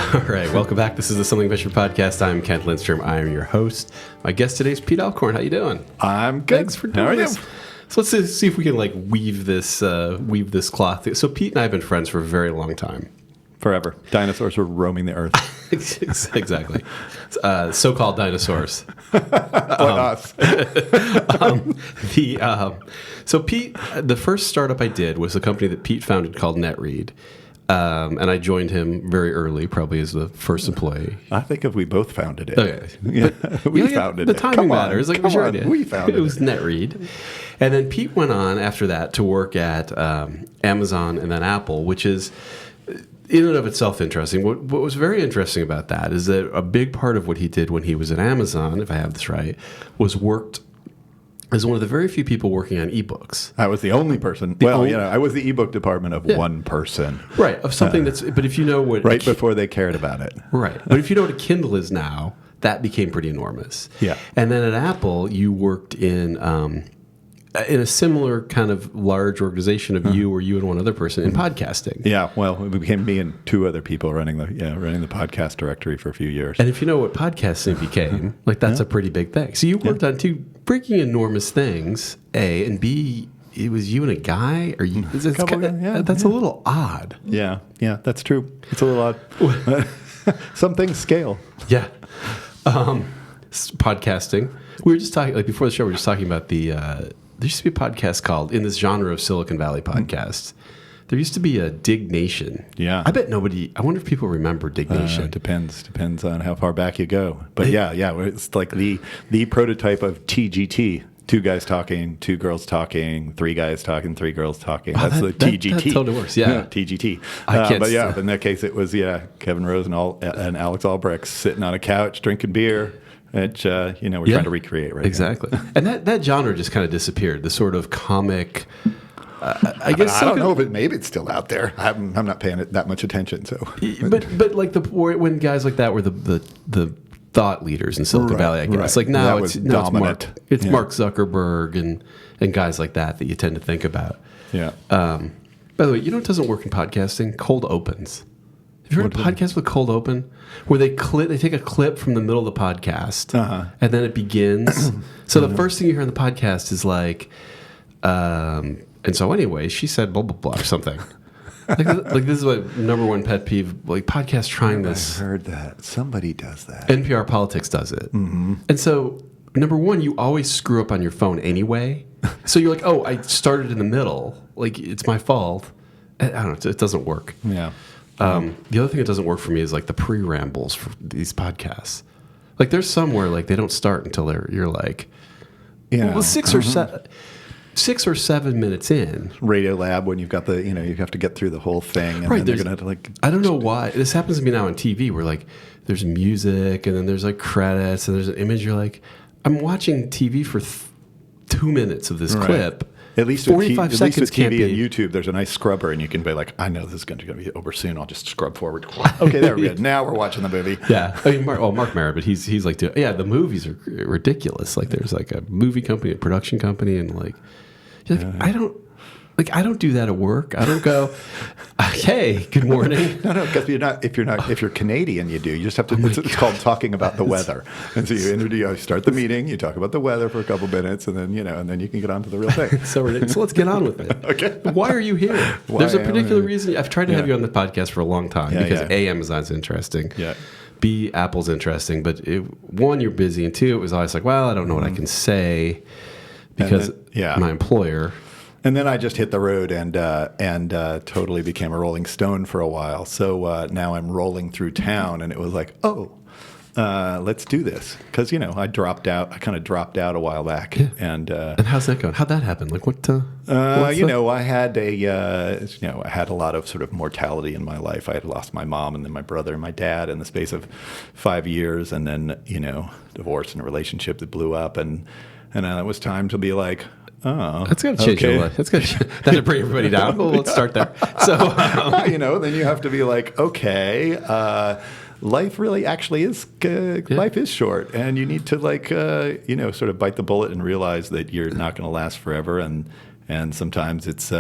All right, welcome back. This is the Something Venture podcast. I'm Kent Lindstrom. I am your host. My guest today is Pete Alcorn. How you doing? I'm good. Thanks for doing this. So let's see if we can weave this cloth. So Pete and I have been friends for a very long time. Forever. Dinosaurs were roaming the earth. Exactly. So-called dinosaurs. Us. So Pete, the first startup I did was a company that Pete founded called NetRead. And I joined him very early, probably as the first employee. I think if we both founded it. Okay. Yeah, we founded it. The timing matters. We founded it. It was NetRead. And then Pete went on after that to work at Amazon and then Apple, which is in and of itself interesting. What was very interesting about that is that a big part of what he did when he was at Amazon, if I have this right, was worked as one of the very few people working on ebooks. I was the only person. I was the ebook department of one person. Right, of something but if you know what... Right before they cared about it. Right, but if you know what a Kindle is now, that became pretty enormous. Yeah. And then at Apple, you worked in a similar kind of large organization of you or you and one other person in podcasting. Yeah, well, it became me and two other people running the podcast directory for a few years. And if you know what podcasting became, that's a pretty big thing. So you worked on two freaking enormous things, A, and B, it was you and a guy? Or you, that's a little odd. Yeah, that's true. It's a little odd. Some things scale. Yeah. Podcasting. We were just talking, before the show, we were just talking about there used to be a podcast called, in this genre of Silicon Valley podcasts, there used to be a Dig Nation. Yeah. I wonder if people remember Dig Nation. Depends on how far back you go. But it's like the prototype of TGT. Two guys talking, two girls talking, three guys talking, three girls talking. That's the TGT. That totally works, yeah. TGT. But in that case, it was, Kevin Rose and Alex Albrecht sitting on a couch drinking beer. Which, we're trying to recreate right now. Exactly. And that genre just kind of disappeared, the sort of comic... I guess I don't know, but maybe it's still out there. I'm not paying it that much attention. So, but when guys like that were the thought leaders in Silicon Valley, I guess. Right. Now it's dominant. It's Mark Zuckerberg and guys like that you tend to think about. Yeah. By the way, you know what doesn't work in podcasting? Cold opens. Have you heard of a podcast with cold open? Where they take a clip from the middle of the podcast, and then it begins. So the first thing you hear on the podcast is and so anyway, she said blah, blah, blah, or something. like this is my number one pet peeve, podcasts trying this. I heard that. Somebody does that. NPR Politics does it. Mm-hmm. And so, number one, you always screw up on your phone anyway. So you're like, oh, I started in the middle. It's my fault. I don't know. It doesn't work. Yeah. The other thing that doesn't work for me is the pre-rambles for these podcasts. There's somewhere they don't start until you're well, 6 or 7 minutes in. Radio Lab, when you've got you have to get through the whole thing. And right. Then they're going to I don't know why. This happens to me now on TV where there's music and then there's credits and there's an image. You're I'm watching TV for 2 minutes of this clip. At least 45 seconds with can't TV be. and YouTube, there's a nice scrubber, and you can be I know this is going to be over soon. I'll just scrub forward. Okay, there we go. Now we're watching the movie. Yeah. I mean, Mark Maron, but he's the movies are ridiculous. There's a movie company, a production company, and I don't do that at work. I don't go, hey, good morning. No, because if you're Canadian, you do. You just have to. It's called talking about the weather. And so you start the meeting, you talk about the weather for a couple minutes, and then you can get on to the real thing. So let's get on with it. Okay. Why are you here? There's a particular reason. I've tried to have you on the podcast for a long time because A, Amazon's interesting. Yeah. B, Apple's interesting. But one, you're busy, and two, it was always well, I don't know what I can say because my employer. And then I just hit the road and totally became a Rolling Stone for a while. So now I'm rolling through town, and it was let's do this because I dropped out. I kind of dropped out a while back. Yeah. And how's that going? How'd that happen? What? I had I had a lot of sort of mortality in my life. I had lost my mom and then my brother and my dad in the space of 5 years, and then divorce and a relationship that blew up, and then it was time to be oh, that's going to change your life. That's going to bring everybody down. Well, let's start there. So, then you have to be okay, life really actually is life is short, and you need to sort of bite the bullet and realize that you're not going to last forever, and sometimes it's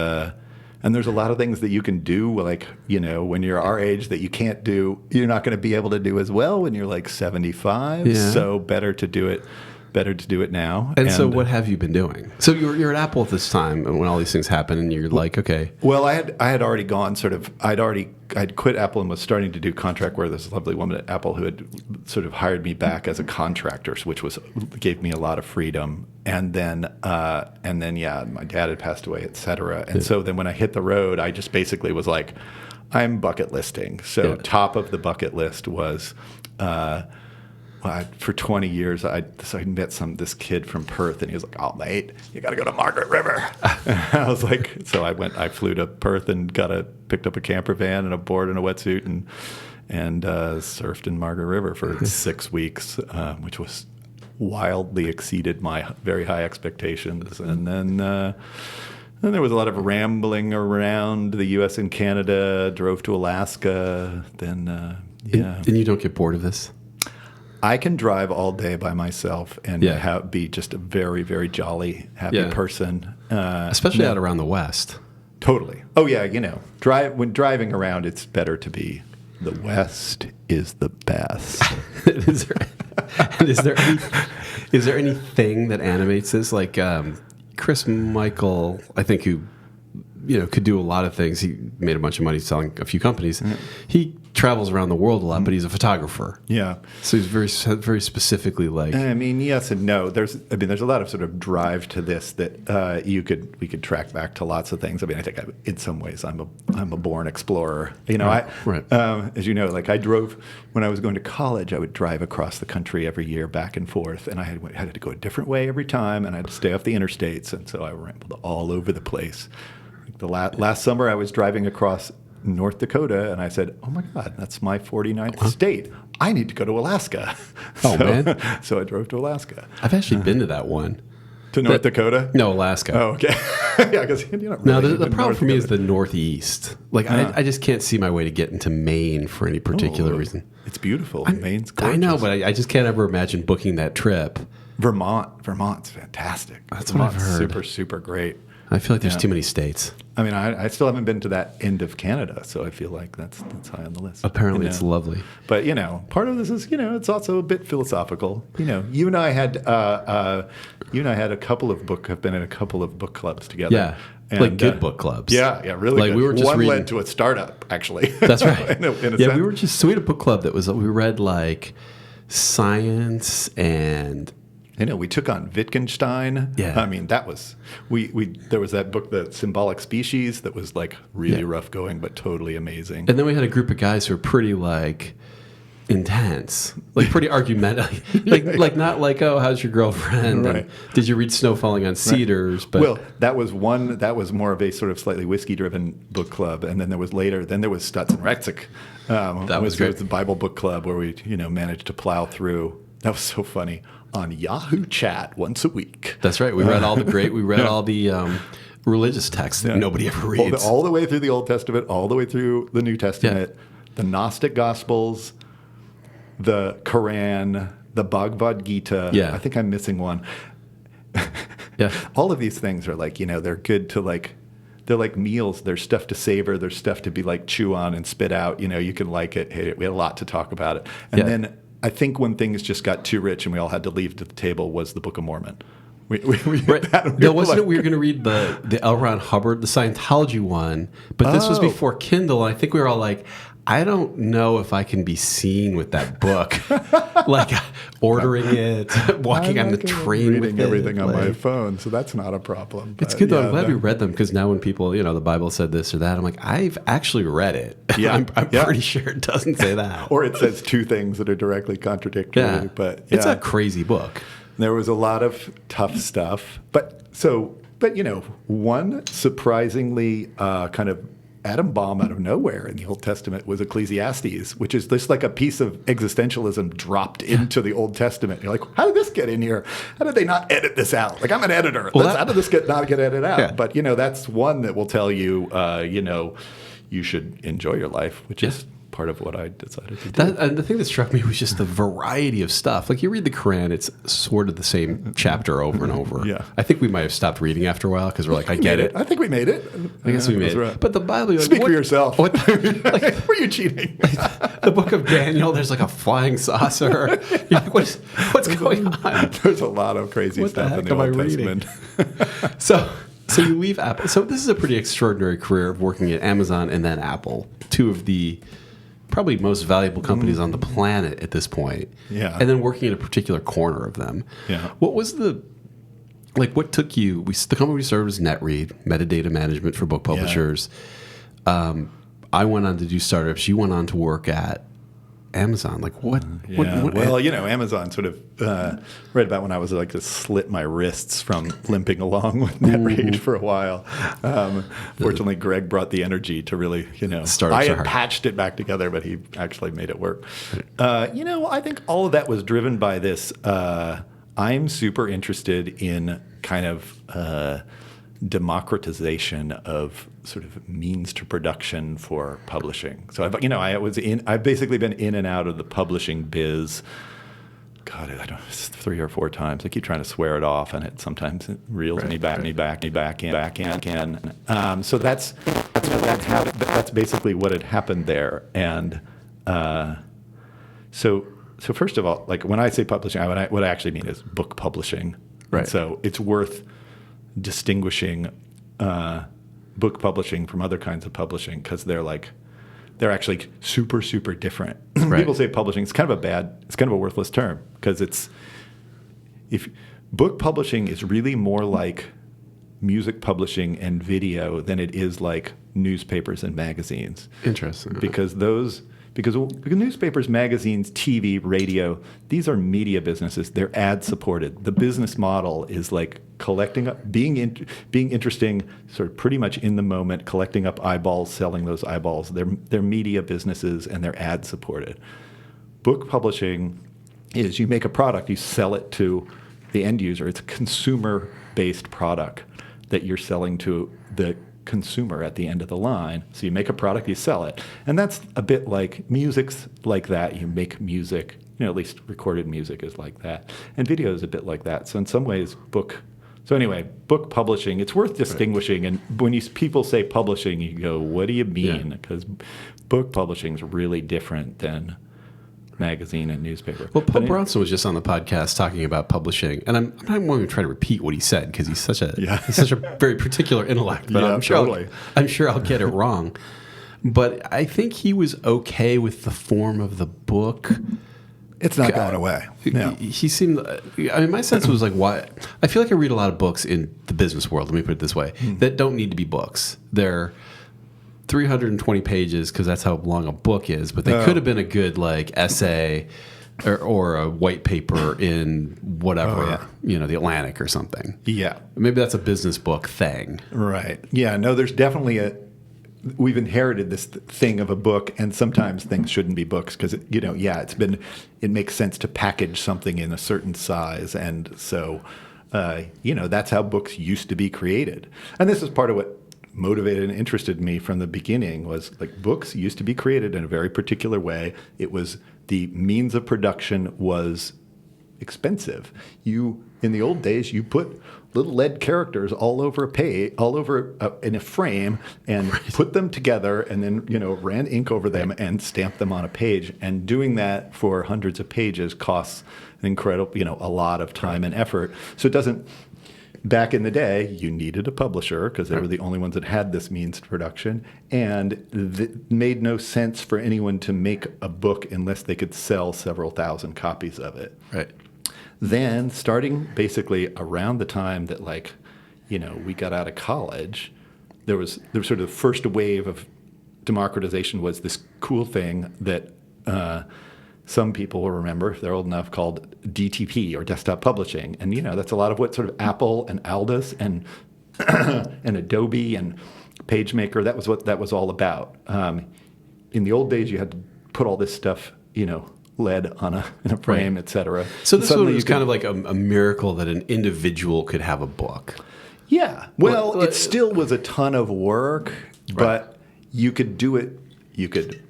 And there's a lot of things that you can do, like, when you're our age that you can't do, you're not going to be able to do as well when you're like 75. Yeah. So better to do it now. And so what have you been doing? So you're at Apple at this time, and when all these things happen, and you're like, okay. Well, I had already gone I'd quit Apple and was starting to do contract work. There's a lovely woman at Apple who had sort of hired me back as a contractor, which gave me a lot of freedom. And then my dad had passed away, et cetera. And so then when I hit the road, I just basically was like, I'm bucket listing. So top of the bucket list was, for 20 years, I met this kid from Perth, and he was like, "Oh, mate, you got to go to Margaret River." I was like, so I flew to Perth and picked up a camper van and a board and a wetsuit and surfed in Margaret River for 6 weeks, which was wildly exceeded my very high expectations. And then there was a lot of rambling around the U.S. and Canada, drove to Alaska, then, And you don't get bored of this? I can drive all day by myself and be just a very, very jolly, happy person. Especially out around the West. Totally. Oh, yeah, when driving around, it's better to be the West is the best. Is there anything that animates this? Like Chris Michael, I think, who could do a lot of things. He made a bunch of money selling a few companies. Mm-hmm. He travels around the world a lot, but he's a photographer. Yeah. So he's very, very specifically like. I mean, yes and no. There's a lot of sort of drive to this that we could track back to lots of things. I mean, I think in some ways I'm a born explorer. As you know, like I drove when I was going to college. I would drive across the country every year, back and forth, and I had to go a different way every time, and I had to stay off the interstates, and so I rambled all over the place. The last summer, I was driving across North Dakota, and I said, "Oh my God, that's my 49th state. I need to go to Alaska." Man! So I drove to Alaska. I've actually been to that one. To North Dakota? No, Alaska. Oh, okay. Yeah, because you're not really. No, the problem for me is the Northeast. Like I just can't see my way to get into Maine for any particular reason. It's beautiful. Maine's gorgeous. I know, but I just can't ever imagine booking that trip. Vermont's fantastic. That's what I've heard. Super, super great. I feel like there's too many states. I mean, I still haven't been to that end of Canada, so I feel like that's high on the list. Apparently, it's lovely. But part of this is it's also a bit philosophical. You and I had a couple of have been in a couple of book clubs together. Yeah, and, like good book clubs. Yeah, really. Like good. We were just one reading, led to a startup, actually. That's right. in a yeah, sense. we were just we had a book club that we read like science and. We took on Wittgenstein. Yeah. I mean, that was there was that book, The Symbolic Species, that was like really rough going, but totally amazing. And then we had a group of guys who were pretty like intense, like pretty argumentative, like not like, oh, how's your girlfriend? Right. And did you read Snow Falling on Cedars? Right. But well, that was more of a sort of slightly whiskey-driven book club, and then there was Stutz and Retzik. That was great. It was the Bible book club where we managed to plow through. That was so funny. On Yahoo Chat once a week. That's right. We read all the religious texts that nobody ever reads. All the way through the Old Testament, all the way through the New Testament, the Gnostic Gospels, the Quran, the Bhagavad Gita. Yeah. I think I'm missing one. Yeah. All of these things are like, they're good to like, they're like meals. There's stuff to savor. There's stuff to be like chew on and spit out. You can like it. Hey, we had a lot to talk about it. And then I think when things just got too rich and we all had to leave the table was the Book of Mormon. Right. No, wasn't it? We were going to read the L. Ron Hubbard, the Scientology one, but this was before Kindle, and I think we were all like, I don't know if I can be seen with that book, like ordering it, walking on the train, reading everything on my phone. So that's not a problem. It's good though. I'm glad we read them because now when people, the Bible said this or that, I'm like, I've actually read it. Yeah, I'm pretty sure it doesn't say that, or it says two things that are directly contradictory. Yeah, but it's a crazy book. There was a lot of tough stuff, but one surprisingly kind of atom bomb out of nowhere in the Old Testament was Ecclesiastes, which is just like a piece of existentialism dropped into the Old Testament. You're like, how did this get in here? How did they not edit this out? Like, I'm an editor. How did this not get edited out? Yeah. But, that's one that will tell you, you should enjoy your life, which is part of what I decided to do. And the thing that struck me was just the variety of stuff. Like you read the Quran, it's sort of the same chapter over and over. Yeah. I think we might have stopped reading after a while because we're like, I get it. I think we made it. I guess we made it. Right. But the Bible, like, Speak for yourself. What, Were you cheating? the book of Daniel, there's like a flying saucer. You're like, what's going on? There's a lot of crazy What the stuff heck in the am I Old reading? Testament. So you leave Apple. So this is a pretty extraordinary career of working at Amazon and then Apple, two of the probably most valuable companies on the planet at this point. Yeah. And then working in a particular corner of them. Yeah. What was what took you? The company we started was NetRead, metadata management for book publishers. I went on to do startups. You went on to work at Amazon. Like what? Well, Amazon sort of right about when I was like to slit my wrists from limping along with NetRead for a while. Fortunately, Greg brought the energy to really, Startups I are had hard. patched it back together, but he actually made it work. I think all of that was driven by this. I'm super interested in kind of democratization of sort of means to production for publishing. So I've basically been in and out of the publishing biz. God, I don't know, 3 or 4 times. I keep trying to swear it off, and it sometimes reels me back in. So that's basically what had happened there. And so first of all, like when I say publishing, what I actually mean is book publishing. Right. And so it's worth distinguishing book publishing from other kinds of publishing because they're actually super, super different. Right. People say publishing it's kind of a worthless term because if book publishing is really more like music publishing and video than it is like newspapers and magazines. Interesting. Because newspapers, magazines, TV, radio, these are media businesses. They're ad supported. The business model is like collecting up, being interesting, sort of pretty much in the moment, collecting up eyeballs, selling those eyeballs. They're media businesses and they're ad supported. Book publishing is you make a product, you sell it to the end user. It's a consumer-based product that you're selling to the consumer at the end of the line. So you make a product, you sell it. And that's a bit like music's like that. You make music, at least recorded music is like that. And video is a bit like that. So in some ways, book publishing, it's worth distinguishing. Right. And when people say publishing, you go, what do you mean? Because book publishing is really different than magazine and newspaper. Well, Po Bronson was just on the podcast talking about publishing, and I'm not going to try to repeat what he said because he's such a very particular intellect. But I'm sure I'll get it wrong. But I think he was okay with the form of the book. It's not going away. No. He seemed. My sense was like, why? I feel like I read a lot of books in the business world. Let me put it this way: that don't need to be books. They're 320 pages because that's how long a book is, but they could have been a good like essay or a white paper in whatever, the Atlantic or something. Yeah. Maybe that's a business book thing. Right. Yeah, no, there's definitely we've inherited this thing of a book, and sometimes things shouldn't be books because, it makes sense to package something in a certain size. And so, that's how books used to be created. And this is part of what motivated and interested me from the beginning was like books used to be created in a very particular way. It was the means of production was expensive. In the old days, you put little lead characters all over a page, in a frame, and put them together, and then ran ink over them and stamped them on a page. And doing that for hundreds of pages costs an incredible, a lot of time and effort. So it doesn't. Back in the day, you needed a publisher because they were the only ones that had this means to production, and it made no sense for anyone to make a book unless they could sell several thousand copies of it. Right. Then, starting basically around the time that we got out of college, there was sort of the first wave of democratization was this cool thing that some people will remember, if they're old enough, called DTP, or desktop publishing. And, that's a lot of what sort of Apple and Aldus and and Adobe and PageMaker, that was what that was all about. In the old days, you had to put all this stuff, lead in a frame, et cetera. So this one was kind of like a miracle that an individual could have a book. Yeah. Well, it still was a ton of work, but you could do it. You could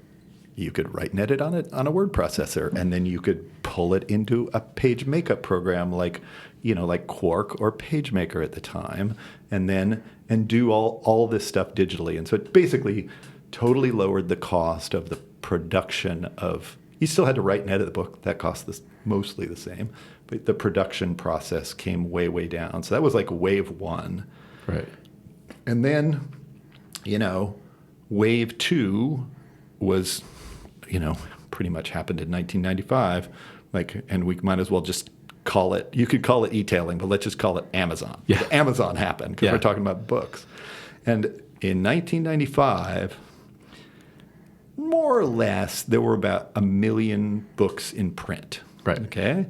you could write and edit on it on a word processor, and then you could pull it into a page makeup program like Quark or PageMaker at the time, and do all this stuff digitally. And so it basically totally lowered the cost of the production of. You still had to write and edit the book. That cost mostly the same, but the production process came way, way down. So that was like wave one. Right. And then, wave two was, pretty much happened in 1995. And we might as well just call it, you could call it e-tailing, but let's just call it Amazon. Yeah. Amazon happened because we're talking about books. And in 1995, more or less, there were about 1 million books in print. Right. Okay.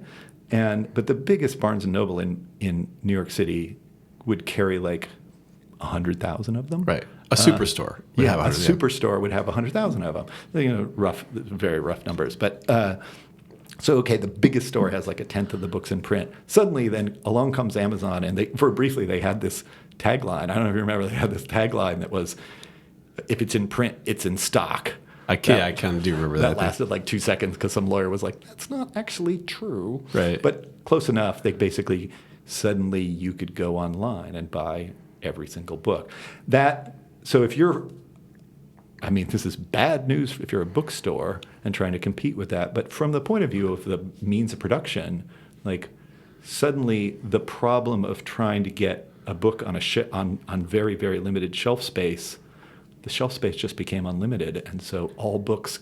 But the biggest Barnes and Noble in New York City would carry like 100,000 of them. Right. A superstore. A superstore would have 100,000 of them. Very rough numbers. But the biggest store has like a tenth of the books in print. Suddenly, then along comes Amazon, and briefly they had this tagline. I don't know if you remember. They had this tagline that was, "If it's in print, it's in stock." I kind of do remember that. That lasted like 2 seconds because some lawyer was like, "That's not actually true." Right. But close enough. They basically suddenly you could go online and buy every single book. So if you're, this is bad news if you're a bookstore and trying to compete with that. But from the point of view of the means of production, suddenly the problem of trying to get a book on very, very limited shelf space, the shelf space just became unlimited. And so all books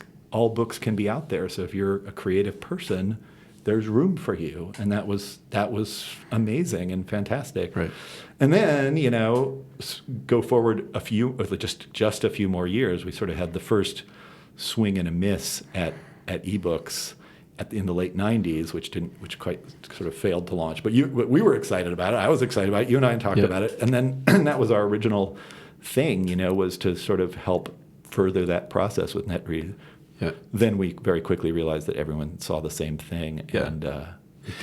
can be out there. So if you're a creative person, there's room for you. And that was amazing and fantastic. Right. And then, go forward just a few more years, we sort of had the first swing and a miss at ebooks in the late 90s, which quite sort of failed to launch. But we were excited about it. I was excited about it. You and I talked about it. And then that was our original thing, was to sort of help further that process with NetRead. Yeah. Then we very quickly realized that everyone saw the same thing. Yeah. And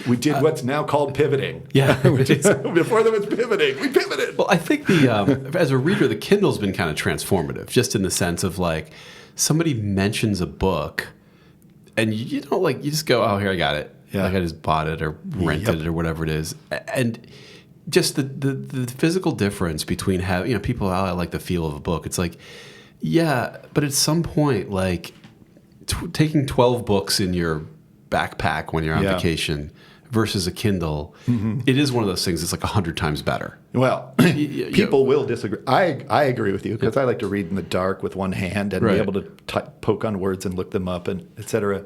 we did what's now called pivoting. Yeah. Before there was pivoting, we pivoted. Well, I think as a reader, the Kindle's been kind of transformative, just in the sense of somebody mentions a book and you just go, "Oh, here, I got it." Yeah. I just bought it or rented it or whatever it is. And just the physical difference between having, people, I like the feel of a book. It's like, yeah, but at some point, taking 12 books in your backpack when you're on vacation versus a Kindle, it is one of those things that's 100 times better. Well, people will disagree. I agree with you because I like to read in the dark with one hand and be able to poke on words and look them up and et cetera.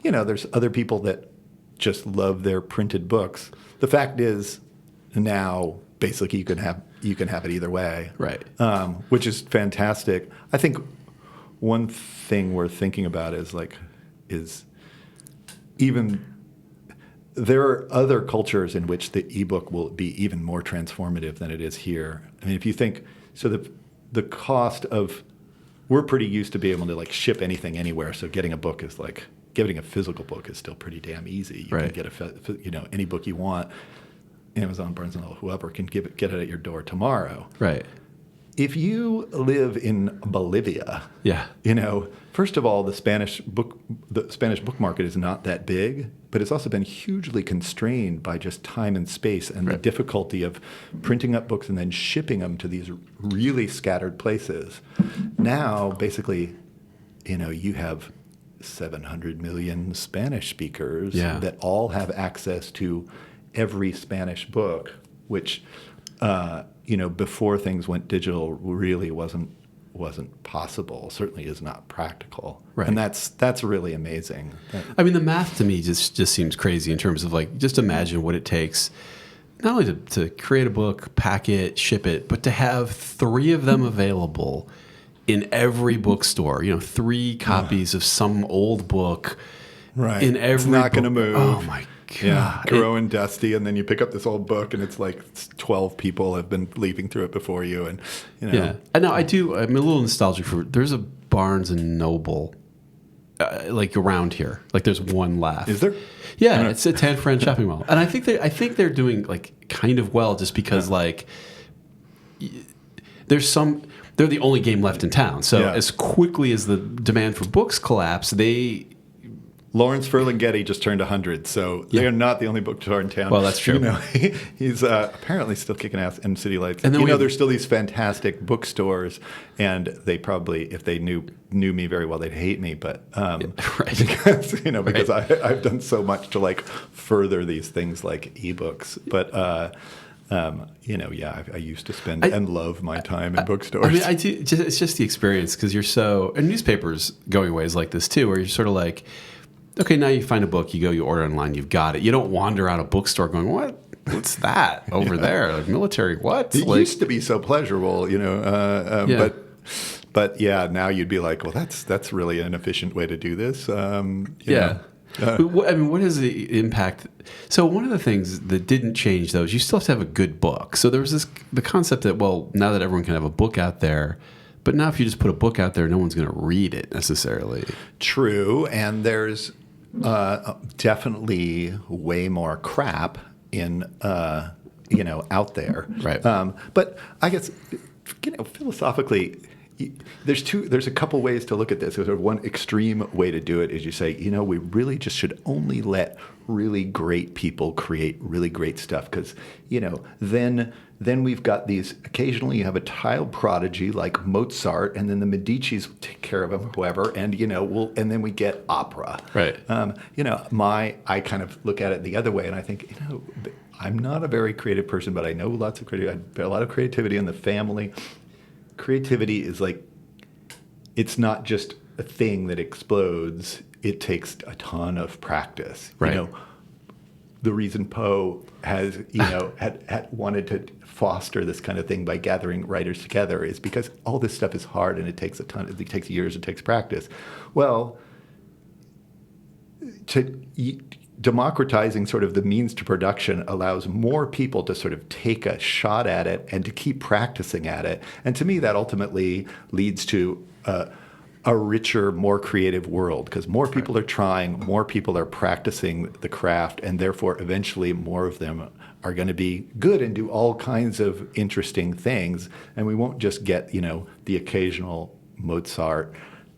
There's other people that just love their printed books. The fact is, now basically you can have it either way, right? Which is fantastic. I think one thing we're thinking about is even there are other cultures in which the ebook will be even more transformative than it is here. If you think the cost of, we're pretty used to being able to ship anything anywhere. So getting a book is getting a physical book is still pretty damn easy. You can get any book you want. Amazon, Barnes & Noble, whoever can get it at your door tomorrow. Right. If you live in Bolivia, first of all, the Spanish book market is not that big, but it's also been hugely constrained by just time and space and the difficulty of printing up books and then shipping them to these really scattered places. Now, basically, you have 700 million Spanish speakers that all have access to every Spanish book, which before things went digital really wasn't possible. Certainly is not practical. Right. And that's really amazing. The math to me just seems crazy in terms of just imagine what it takes not only to create a book, pack it, ship it, but to have 3 of them available in every bookstore. 3 copies of some old book in every It's not going to move. Oh my God. Yeah, grow dusty, and then you pick up this old book, and it's 12 people have been leafing through it before you, and Yeah, I know. I'm a little nostalgic for. There's a Barnes and Noble, around here. There's one left. Is there? Yeah, it's at Tan Fran Shopping Mall, and I think they're doing kind of well, just because there's some. they're the only game left in town. So Yeah. as quickly as the demand for books collapsed, Lawrence Ferlinghetti just turned 100, so they're not the only bookstore in town. Well, that's true. You know, he's apparently still kicking ass in City Lights. And then there's still these fantastic bookstores, and they probably, if they knew me very well, they'd hate me. But right. because I've done so much to like further these things like ebooks. But I used to spend and love my time in bookstores. I mean, I do. It's just the experience because you're so. And newspapers going away is like this too, where you're sort of like, okay, now you find a book, you go, you order online, you've got it. You don't wander out a bookstore going, what's that over there? Like military, what? It used to be so pleasurable, But yeah, now you'd be like, well, that's really an efficient way to do this. What is the impact? So one of the things that didn't change, though, is you still have to have a good book. So there was the concept that, well, now that everyone can have a book out there, but now if you just put a book out there, no one's going to read it necessarily. True, and there's definitely way more crap in out there. Right. But I guess philosophically, there's a couple ways to look at this. There's one extreme way to do it is you say, we really just should only let really great people create really great stuff because then we've got these. Occasionally, you have a child prodigy like Mozart, and then the Medicis will take care of him, whoever, and and then we get opera. Right. I kind of look at it the other way, and I think, I'm not a very creative person, but I know lots of a lot of creativity in the family. Creativity is like, it's not just a thing that explodes. It takes a ton of practice. Right. The reason Poe has, had wanted to foster this kind of thing by gathering writers together is because all this stuff is hard and it takes it takes years, it takes practice. Well, democratizing sort of the means to production allows more people to sort of take a shot at it and to keep practicing at it. And to me, that ultimately leads to a richer, more creative world because more people are trying, more people are practicing the craft, and therefore eventually more of them are going to be good and do all kinds of interesting things. And we won't just get, the occasional Mozart.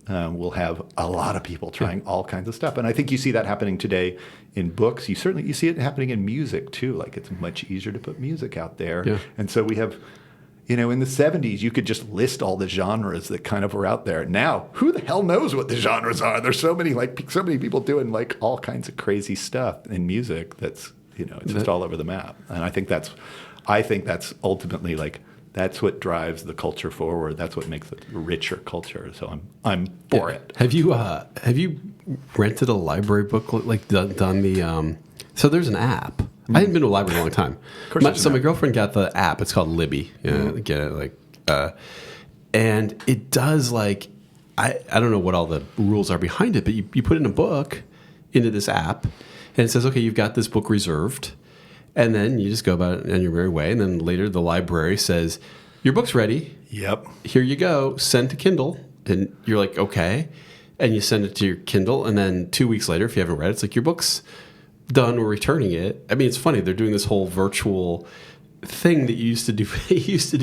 We'll have a lot of people trying all kinds of stuff. And I think you see that happening today in books. You see it happening in music too. Like it's much easier to put music out there. Yeah. And so we have, in the 70s, you could just list all the genres that kind of were out there. Now, who the hell knows what the genres are? There's so many people doing like all kinds of crazy stuff in music that's, it's just all over the map. And I think that's ultimately like, that's what drives the culture forward. That's what makes it a richer culture. So I'm for it. Have you rented a library book like done the? So there's an app. I hadn't been to a library in a long time. Of course My girlfriend got the app. It's called Libby. Get it and it does like I don't know what all the rules are behind it, but you put in a book into this app, and it says, okay, you've got this book reserved. And then you just go about it on your merry way. And then later the library says, your book's ready. Yep. Here you go. Send to Kindle. And you're like, okay. And you send it to your Kindle. And then 2 weeks later, if you haven't read it, it's like, your book's done. We're returning it. I mean, it's funny. They're doing this whole virtual thing that you used to do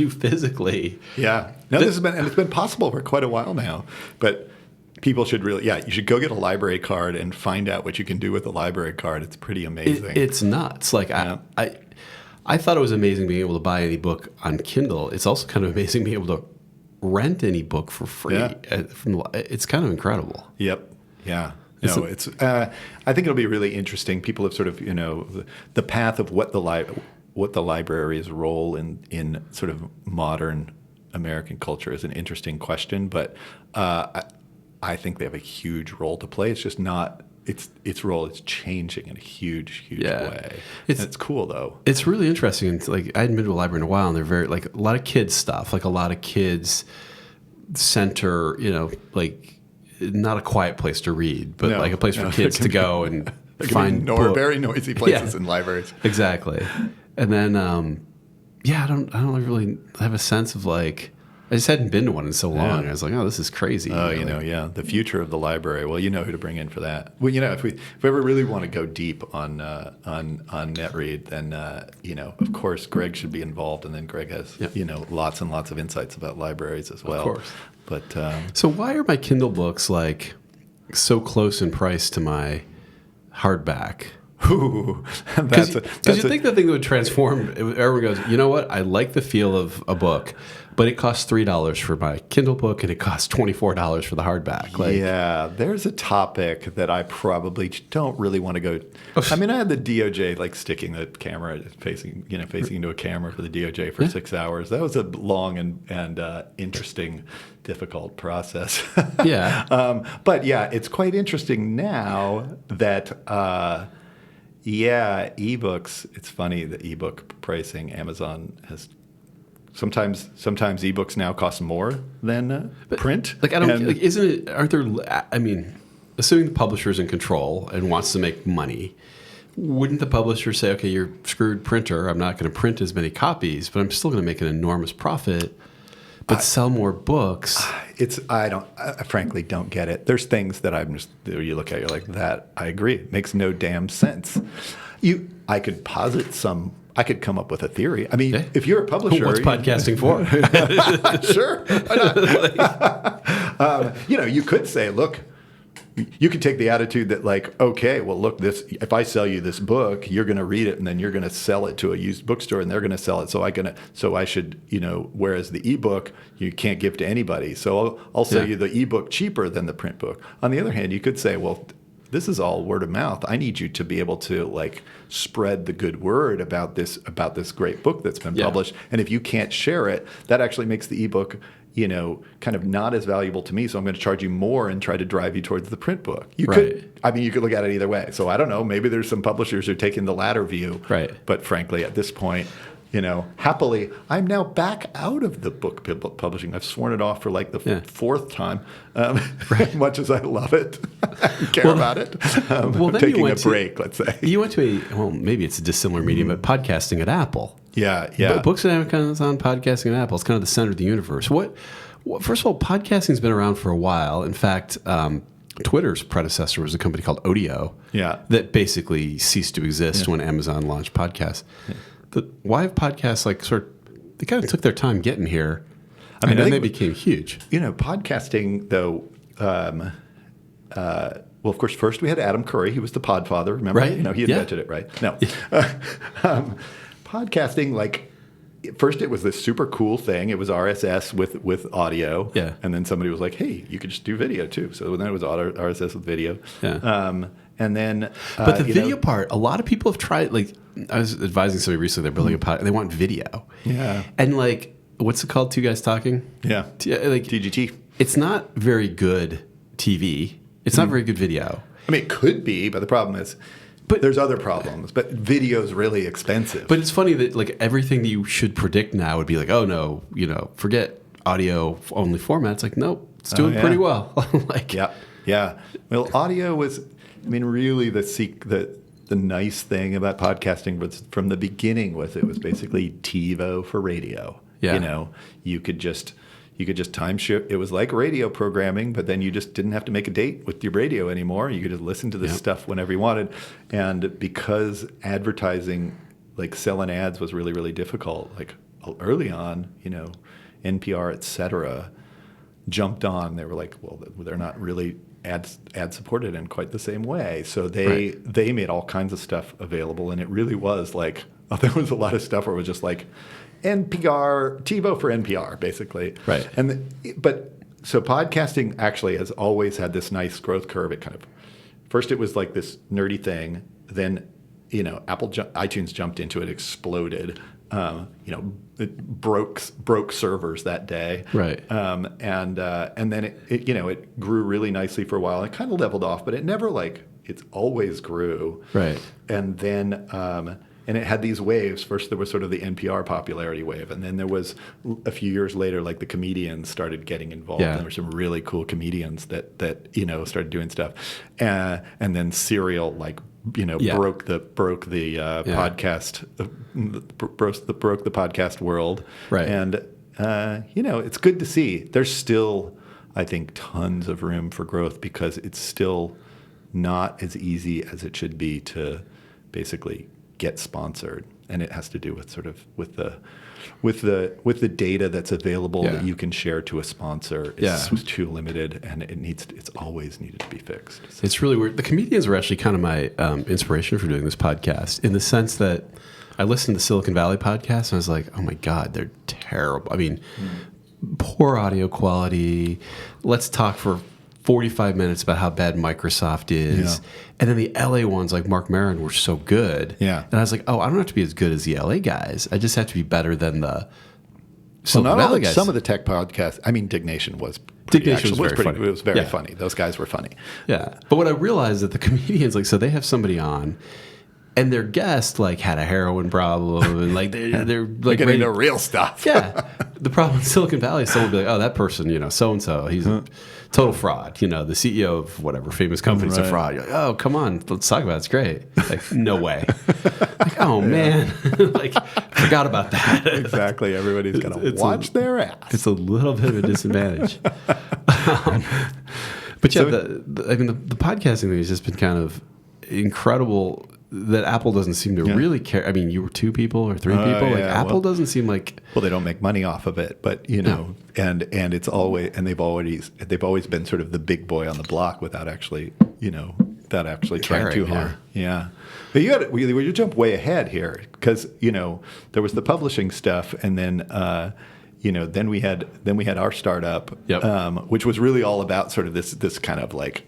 physically. Yeah. No, it's been possible for quite a while now. But people should really, you should go get a library card and find out what you can do with a library card. It's pretty amazing. It's nuts. Like I thought it was amazing being able to buy any book on Kindle. It's also kind of amazing being able to rent any book for free. Yeah. It's kind of incredible. Yep. Yeah. No, it's. I think it'll be really interesting. People have sort of, the path of what the library's role in sort of modern American culture is an interesting question, but I think they have a huge role to play. It's just not its role is changing in a huge way. It's cool though. It's really interesting. It's like I hadn't been to a library in a while, and they're very like a lot of kids stuff, like a lot of kids center, like not a quiet place to read, but like a place for kids to go and find very noisy places in libraries. Exactly. And then I don't really have a sense of like I just hadn't been to one in so long. Yeah. I was like, oh, this is crazy. Oh, yeah, the future of the library. Well, you know who to bring in for that. Well, if we ever really want to go deep on NetRead, then of course Greg should be involved, and then Greg has lots and lots of insights about libraries as well. Of course. But so why are my Kindle books like so close in price to my hardback? Because you think the thing that would transform, everyone goes, you know what? I like the feel of a book, but it costs $3 for my Kindle book and it costs $24 for the hardback. Yeah, there's a topic that I probably don't really want to go. I mean, I had the DOJ sticking the camera facing into a camera for the DOJ for 6 hours. That was a long and interesting, difficult process. Yeah. But yeah, it's quite interesting now that. Ebooks. It's funny, the ebook pricing. Amazon has sometimes ebooks now cost more than print. Isn't it? Aren't there? I mean, assuming the publisher's in control and wants to make money, wouldn't the publisher say, "Okay, you're screwed, printer. I'm not going to print as many copies, but I'm still going to make an enormous profit, but sell more books"? I frankly don't get it. There's things that you look at, you're like, that I agree. It makes no damn sense. I could come up with a theory. I mean, if you're a publisher, what's podcasting for? Sure. Why not? You could say, look, you could take the attitude that okay, well, look, if I sell you this book, you're going to read it and then you're going to sell it to a used bookstore and they're going to sell it. So I should, whereas the ebook you can't give to anybody. So I'll sell you the ebook cheaper than the print book. On the other hand, you could say, well, this is all word of mouth. I need you to be able to spread the good word about this great book that's been published. And if you can't share it, that actually makes the ebook kind of not as valuable to me, so I'm going to charge you more and try to drive you towards the print book. You could look at it either way. So I don't know, maybe there's some publishers who are taking the latter view. Right. But frankly, at this point, happily, I'm now back out of the book publishing. I've sworn it off for the fourth time, much as I love it, care about it. Taking a break, let's say. You went to maybe it's a dissimilar medium, but podcasting at Apple. Yeah. But books at Amazon, podcasting at Apple. It's kind of the center of the universe. First of all, podcasting's been around for a while. In fact, Twitter's predecessor was a company called Odeo. Yeah. That basically ceased to exist when Amazon launched podcasts. Yeah. Why have podcasts they kind of took their time getting here? I mean, they became huge. Podcasting though. Well, of course, first we had Adam Curry. He was the podfather. Remember? Right. He invented it, right? No. Podcasting, first it was this super cool thing. It was RSS with audio. Yeah. And then somebody was like, hey, you could just do video too. So then it was RSS with video. Yeah. And then, but the video part, a lot of people have tried. I was advising somebody recently. They're building a podcast. They want video. Yeah. And what's it called? Two Guys Talking. Yeah. TGT. It's not very good TV. It's not very good video. I mean, it could be, but the problem is, there's other problems. But video's really expensive. But it's funny that everything that you should predict now would be oh no, forget audio only format. It's nope, it's doing pretty well. Yeah. Well, audio was. I mean, really, the nice thing about podcasting was from the beginning it was basically TiVo for radio. Yeah. You could just time shift. It was like radio programming, but then you just didn't have to make a date with your radio anymore. You could just listen to this stuff whenever you wanted. And because advertising, selling ads, was really, really difficult, early on, NPR, et cetera, jumped on. They were well, they're not really ad supported in quite the same way. So they made all kinds of stuff available, and it really was there was a lot of stuff where it was just NPR, TiVo for NPR, basically. Right. So podcasting actually has always had this nice growth curve. It kind of, first it was this nerdy thing, then iTunes jumped into it, exploded. It broke servers that day, right? And then it grew really nicely for a while. It kind of leveled off, but it never it's always grew, right? And then and it had these waves. First, there was sort of the NPR popularity wave, and then there was a few years later, the comedians started getting involved. Yeah. And there were some really cool comedians that started doing stuff, and then Serial broke the podcast broke the podcast world, right? it's good to see. There's still, I think, tons of room for growth because it's still not as easy as it should be to basically get sponsored, and it has to do with sort of with the data that's available that you can share to a sponsor. It's too limited, and it's always needed to be fixed. So. It's really weird. The comedians were actually kind of my inspiration for doing this podcast, in the sense that I listened to Silicon Valley podcasts and I was like, oh my God, they're terrible. I mean, poor audio quality. Let's talk for 45 minutes about how bad Microsoft is. Yeah. And then the LA ones like Mark Maron were so good. Yeah. And I was like, oh, I don't have to be as good as the LA guys. I just have to be better than the Silicon Valley guys. Some of the tech podcasts, I mean, Dignation was funny. It was very funny. Those guys were funny. Yeah. But what I realized that the comedians, like, so they have somebody on, and their guest like had a heroin problem, and like they're like getting into real stuff. Yeah. The problem in Silicon Valley is someone will be like, oh, that person, so and so, he's a total fraud. The CEO of whatever famous company's a fraud. You're like, oh, come on, let's talk about it. It's great. Like, no way. Like, oh man, like forgot about that. Exactly. Everybody's got to watch their ass. It's a little bit of a disadvantage. But yeah, the podcasting thing has just been kind of incredible. That Apple doesn't seem to really care. I mean, you were 2 people or 3 people. Like Apple doesnn't seem like. Well, they don't make money off of it, but and it's always, and they've always been sort of the big boy on the block without actually trying too hard. Yeah. But you jump way ahead here because there was the publishing stuff, and then then we had our startup, which was really all about sort of this kind of like.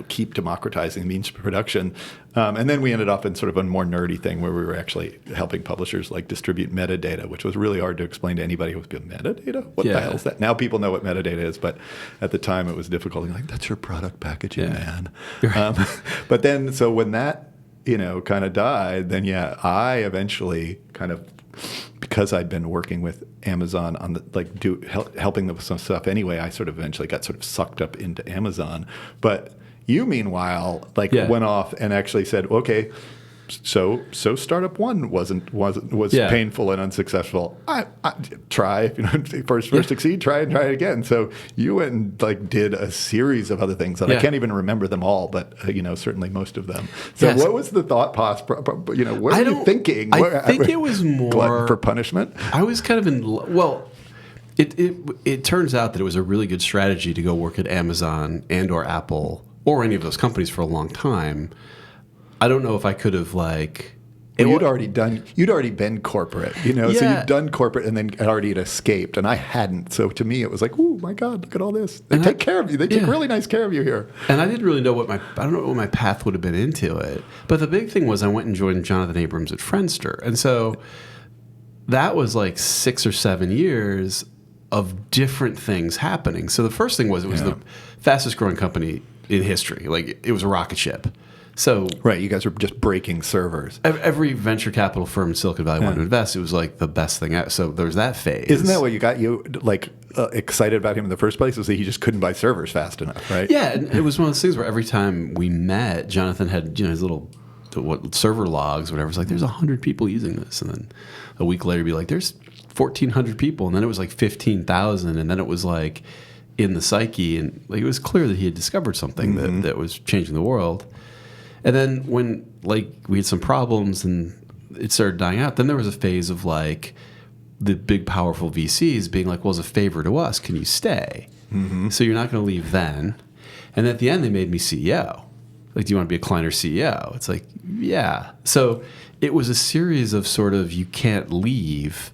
Keep democratizing means production. And then we ended up in sort of a more nerdy thing where we were actually helping publishers like distribute metadata, which was really hard to explain to anybody who was going, metadata? What the hell is that? Now people know what metadata is, but at the time it was difficult. You're like, that's your product packaging, man. Right. But then, so when that, kind of died, then I eventually kind of, because I'd been working with Amazon on the helping them with some stuff anyway, I sort of eventually got sort of sucked up into Amazon. But you, meanwhile, went off and actually said, okay, so startup one was painful and unsuccessful. I try, if first succeed, try and try it again. So you went and did a series of other things that I can't even remember them all, but certainly most of them. So what was the thought process? What were you thinking? I think it was more glutton for punishment. I was kind of it turns out that it was a really good strategy to go work at Amazon and or Apple or any of those companies for a long time. I don't know if I could have you'd already been corporate, so you'd done corporate and then already had escaped, and I hadn't. So to me, it was like, oh my God, look at all this. They take care of you. They take really nice care of you here. And I didn't really know I don't know what my path would have been into it. But the big thing was I went and joined Jonathan Abrams at Friendster. And so that was 6 or 7 years of different things happening. So the first thing was it was the fastest growing company in history. It was a rocket ship. So right, you guys were just breaking servers. Every venture capital firm in Silicon Valley wanted to invest. It was the best thing out. So there was that phase. Isn't that what got you excited about him in the first place? Was that he just couldn't buy servers fast enough, right? Yeah, and it was one of those things where every time we met, Jonathan had his little server logs, whatever. It's there's 100 people using this, and then a week later, be there's 1,400 people, and then it was 15,000, and then it was in the psyche, and it was clear that he had discovered something that was changing the world. And then when we had some problems and it started dying out, then there was a phase of the big powerful VCs being well, as a favor to us, can you stay? Mm-hmm. So you're not going to leave then. And at the end, they made me CEO. Do you want to be a Kleiner CEO? It's yeah. So it was a series of sort of you can't leave,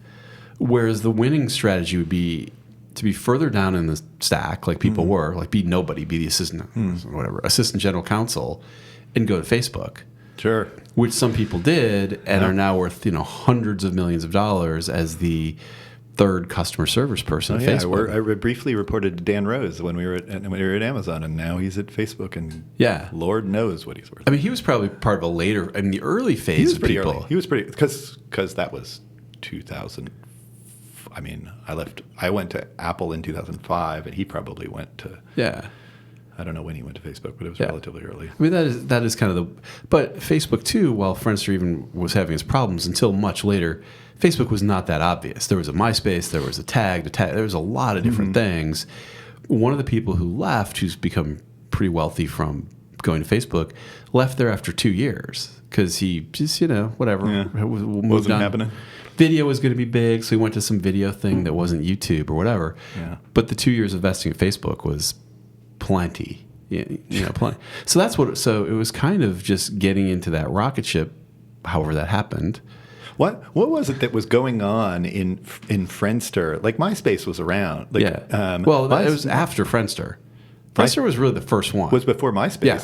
whereas the winning strategy would be to be further down in the stack, like people were, be nobody, be the assistant, assistant general counsel, and go to Facebook. Sure. Which some people did and are now worth, hundreds of millions of dollars as the third customer service person at Facebook. I briefly reported to Dan Rose when we were at Amazon, and now he's at Facebook, and Lord knows what he's worth. I mean, he was probably part of a later, the early phase of people. Early. He was pretty, because that was 2000. I went to Apple in 2005, and he probably went to I don't know when he went to Facebook, but it was Yeah. relatively early. I mean, that is kind of but Facebook too, while Friendster even was having its problems until much later, Facebook was not that obvious. There was a MySpace, there was a tag, there was a lot of different things. One of the people who left, who's become pretty wealthy from going to Facebook, left there after 2 years because he just, whatever. Yeah. Moved Wasn't on. happening. Video was going to be big, so he went to some video thing that wasn't YouTube or whatever. Yeah. But the 2 years investing in Facebook was plenty. Plenty. So that's what. So it was kind of just getting into that rocket ship. However, that happened. What was it that was going on in Friendster? Like MySpace was around. Like, Yeah. It was after Friendster. Friendster was really the first one. Was before MySpace. Yeah.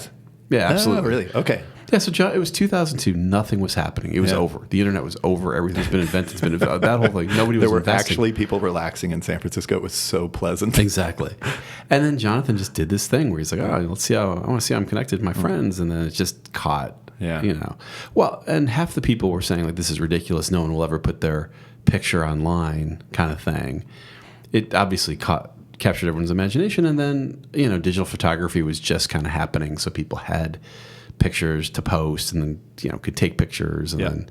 Yeah, absolutely. Oh, really? Okay. Yeah, so John, it was 2002. Nothing was happening. It was over. The internet was over. Everything's been invented. It's been that whole thing. Nobody was There were investing. actually people relaxing in San Francisco. It was so pleasant. Exactly. And then Jonathan just did this thing where he's like, I want to see how I'm connected to my friends. And then it just caught, Well, and half the people were saying, like, this is ridiculous. No one will ever put their picture online kind of thing. It obviously captured everyone's imagination. And then, digital photography was just kind of happening. So people had pictures to post and then, could take pictures. And then,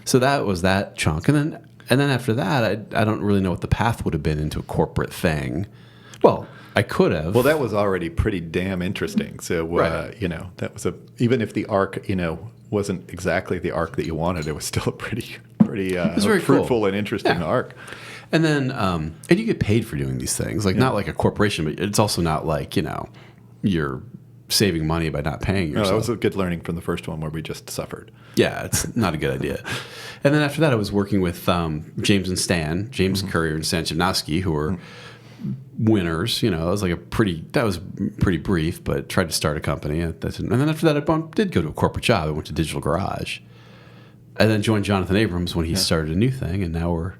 so that was that chunk. And then after that, I don't really know what the path would have been into a corporate thing. Well, I could have. Well, that was already pretty damn interesting. So, Right. that was even if the arc, wasn't exactly the arc that you wanted, it was still a pretty was very fruitful cool. and interesting arc. And then, and you get paid for doing these things. Like, not like a corporation, but it's also not like, you're saving money by not paying yourself. No, that was a good learning from the first one where we just suffered. Yeah, it's not a good idea. And then after that, I was working with James and Stan, James Currier and Stan Chibnowski, who were winners. That was pretty brief, but tried to start a company. And then after that, I did go to a corporate job. I went to Digital Garage. And then joined Jonathan Abrams when he started a new thing, and now we're,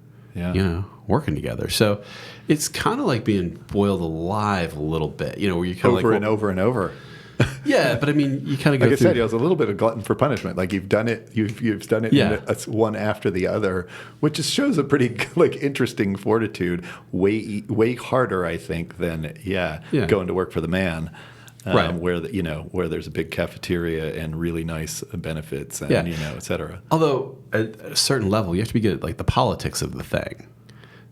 working together. So it's kind of like being boiled alive a little bit, where you kind of Over and over and over. Yeah, but I mean, you kind of go Like I through. said, it was a little bit of glutton for punishment. Like you've done it in one after the other, which just shows a pretty interesting fortitude. Way harder, I think, than going to work for the man, Right. where there's a big cafeteria and really nice benefits and et cetera. Although at a certain level, you have to be good at like the politics of the thing.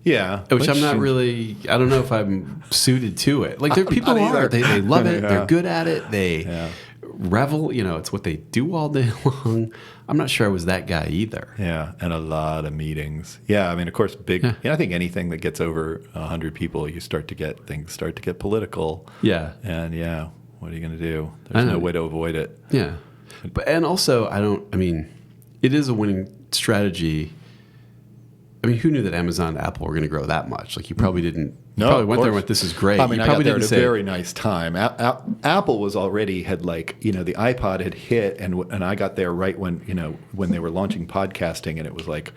Yeah, Which I'm not really. I don't know if I'm suited to it. Like there are people who are. They love it. They're good at it. They revel. It's what they do all day long. I'm not sure I was that guy either. Yeah, and a lot of meetings. Yeah, I mean, of course, big. I think anything that gets over 100 people, things start to get political. Yeah. And what are you going to do? There's no way to avoid it. Yeah. And also, it is a winning strategy. I mean, who knew that Amazon and Apple were going to grow that much? Like, you probably didn't. You probably went there and went, this is great. I mean, you I probably got there didn't at a very nice time. Apple was already had the iPod had hit, and I got there right when when they were launching podcasting, and it was like,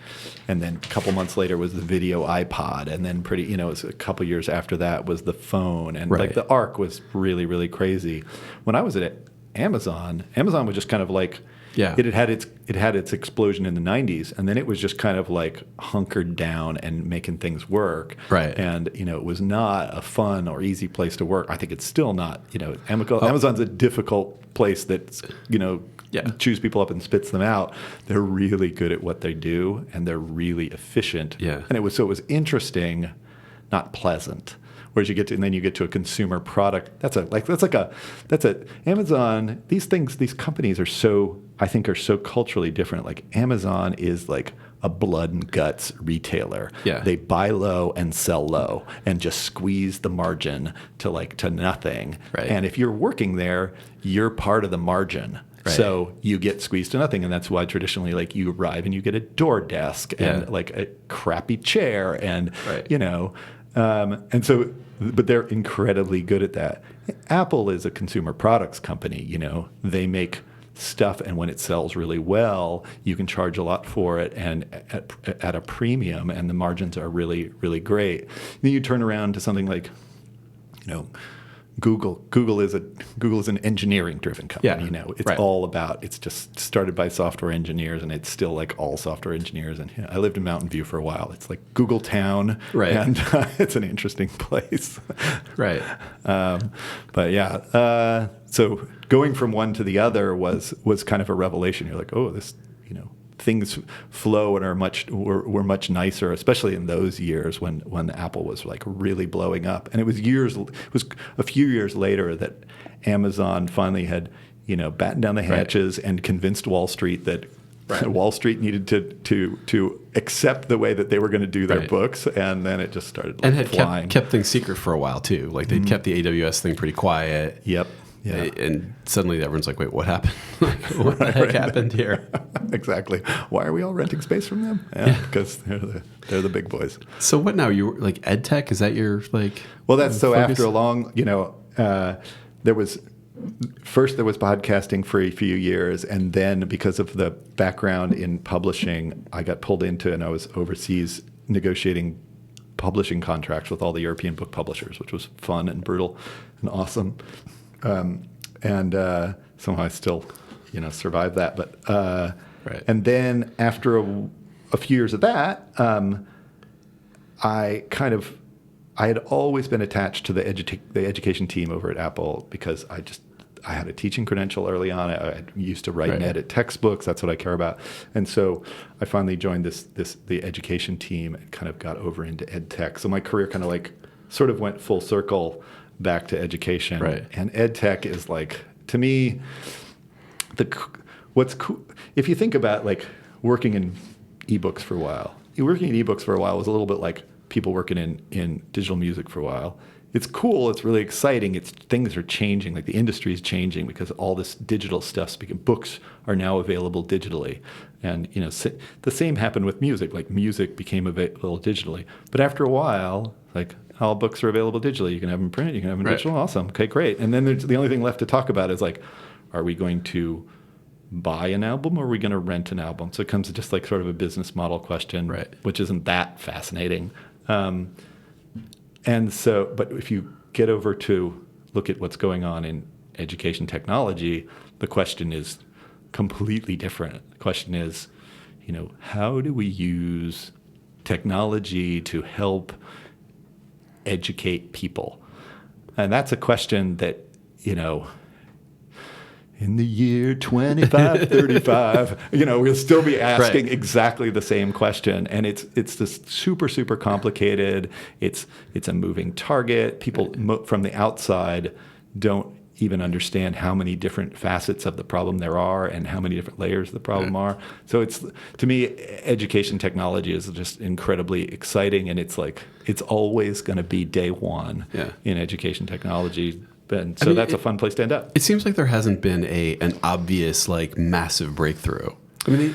and then a couple months later was the video iPod, and then it was a couple years after that was the phone, and like the arc was really, really crazy. When I was at Amazon was just kind of like. Yeah. It had its explosion in the 90s, and then it was just kind of like hunkered down and making things work. Right. And it was not a fun or easy place to work. I think it's still not. Amazon's a difficult place that chews people up and spits them out. They're really good at what they do, and they're really efficient. Yeah. And it was interesting, not pleasant. Whereas you get to a consumer product. Amazon. These companies are so culturally different. Like Amazon is like a blood and guts retailer. Yeah. They buy low and sell low and just squeeze the margin to nothing. Right. And if you're working there, you're part of the margin. Right. So you get squeezed to nothing, and that's why traditionally, like, you arrive and you get a door desk and like a crappy chair and and so, but they're incredibly good at that. Apple is a consumer products company. They make stuff, and when it sells really well, you can charge a lot for it and at a premium, and the margins are really, really great. Then you turn around to something like, Google is an engineering driven company. Yeah, It's right. all about, it's just started by software engineers, and it's still like all software engineers. And I lived in Mountain View for a while. It's like Google Town, Right. and it's an interesting place. Right. But yeah, so going from one to the other was kind of a revelation. You're like, oh, this, things flow and were much nicer, especially in those years when Apple was like really blowing up. And it was a few years later that Amazon finally had, battened down the hatches and convinced Wall Street that Wall Street needed to accept the way that they were going to do their books, and then it just started And had flying. kept things secret for a while too. Like they'd kept the AWS thing pretty quiet. Yep. Yeah. And suddenly everyone's like, wait, what happened? What the heck happened here? Exactly. Why are we all renting space from them? Yeah, because they're the big boys. So what now? You like edtech? Is that your like? Well, that's so. focus? After a long, there was podcasting for a few years, and then because of the background in publishing, I got pulled into, and I was overseas negotiating publishing contracts with all the European book publishers, which was fun and brutal and awesome. And somehow I still, survived that. But Right. And then after a few years of that, I had always been attached to the education team over at Apple because I had a teaching credential early on. I used to write and edit textbooks. That's what I care about. And so I finally joined the education team and kind of got over into edtech. So my career kind of like sort of went full circle back to education. Right. And edtech is like, to me, what's cool, if you think about like working in ebooks for a while, working in ebooks for a while was a little bit like people working in digital music for a while. It's cool. It's really exciting. Things are changing. Like the industry is changing because all this digital stuff. Books are now available digitally, and the same happened with music. Like music became available digitally, but after a while, like all books are available digitally. You can have them printed. You can have them digital. Awesome. Okay, great. And then the only thing left to talk about is like, are we going to buy an album or are we going to rent an album? So it comes to just like sort of a business model question, which isn't that fascinating. And so, but if you get over to look at what's going on in education technology, the question is completely different. The question is, how do we use technology to help educate people? And that's a question that, in the year 2535, we'll still be asking exactly the same question. And it's this super, super complicated. It's a moving target. People from the outside don't even understand how many different facets of the problem there are and how many different layers of the problem are. So to me, education technology is just incredibly exciting. And it's always going to be day one in education technology. And so that's a fun place to end up. It seems like there hasn't been an obvious, like, massive breakthrough. I mean,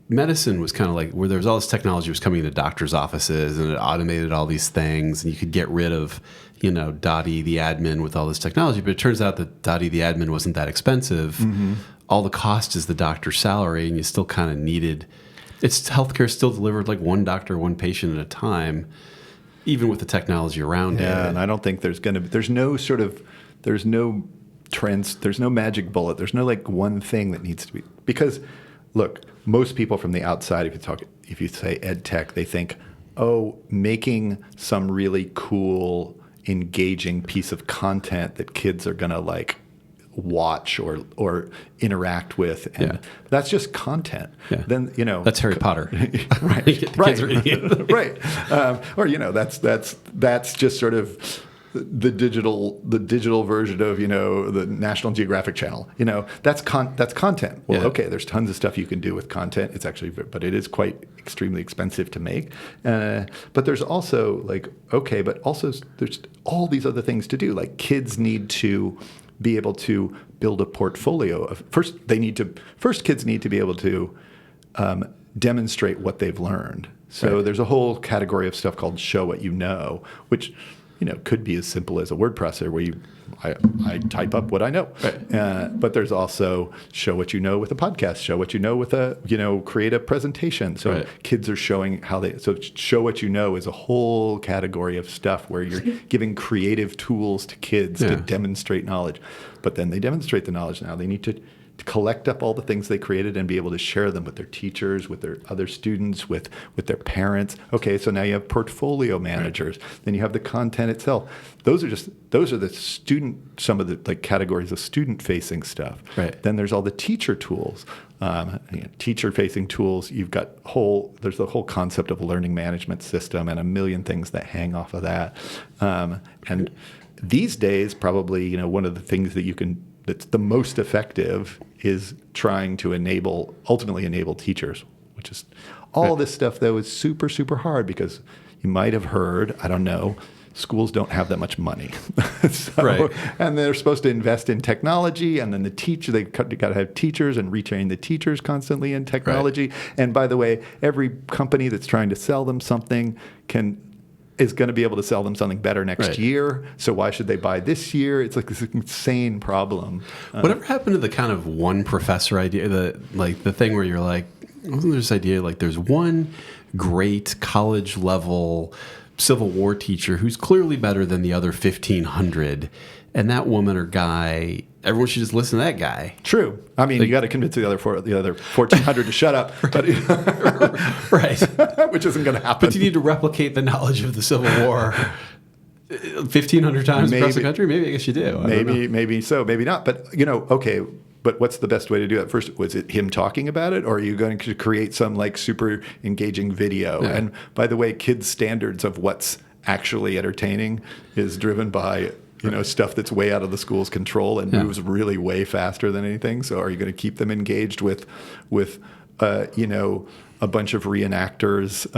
medicine was kind of like where there was all this technology was coming into doctors' offices, and it automated all these things, and you could get rid of, Dottie the admin with all this technology. But it turns out that Dottie the admin wasn't that expensive. Mm-hmm. All the cost is the doctor's salary, and you still kind of needed. Healthcare still delivered like one doctor, one patient at a time, even with the technology around it. Yeah, and I don't think there's no trends, there's no magic bullet, there's no like one thing that needs to be, because look, most people from the outside, if you say ed tech, they think, oh, making some really cool, engaging piece of content that kids are gonna like watch or interact with, and that's just content. Yeah. Then that's Harry Potter, right? Or that's just sort of the digital version of the National Geographic Channel. That's content. Well, okay, there's tons of stuff you can do with content. It's actually, but it is quite extremely expensive to make. But there's also but also there's all these other things to do. Like kids need to be able to build a portfolio of kids need to be able to demonstrate what they've learned. So there's a whole category of stuff called show what you know, which could be as simple as a word processor where I type up what I know. Right. But there's also show what you know with a podcast, show what you know with create a presentation. So kids are showing so show what you know is a whole category of stuff where you're giving creative tools to kids to demonstrate knowledge. But then they demonstrate the knowledge now. They need to collect up all the things they created and be able to share them with their teachers, with their other students, with their parents. Okay, so now you have portfolio managers. Then you have the content itself. Those are some of the categories of student-facing stuff. Right. Then there's all the teacher tools. Teacher-facing tools. There's the whole concept of a learning management system and a million things that hang off of that. And these days, probably one of the things that's the most effective is trying to ultimately enable teachers, which is all this stuff, though, is super, super hard because you might have heard, I don't know, schools don't have that much money. And they're supposed to invest in technology, and then they got to have teachers and retrain the teachers constantly in technology. Right. And by the way, every company that's trying to sell them something is going to be able to sell them something better next year. So why should they buy this year? It's like this insane problem. Whatever happened to the kind of one professor idea, the thing where you're like, wasn't there this idea like there's one great college level Civil War teacher who's clearly better than the other 1,500, and that woman or guy, everyone should just listen to that guy. True. I mean, you got to convince the other 1,400 to shut up. But, right. Which isn't going to happen. But you need to replicate the knowledge of the Civil War 1,500 times across the country? Maybe, I guess you do. Maybe so, maybe not. But, okay, but what's the best way to do it? First, was it him talking about it, or are you going to create some super engaging video? Yeah. And by the way, kids' standards of what's actually entertaining is driven by stuff that's way out of the school's control and moves really way faster than anything. So are you going to keep them engaged with a bunch of reenactors,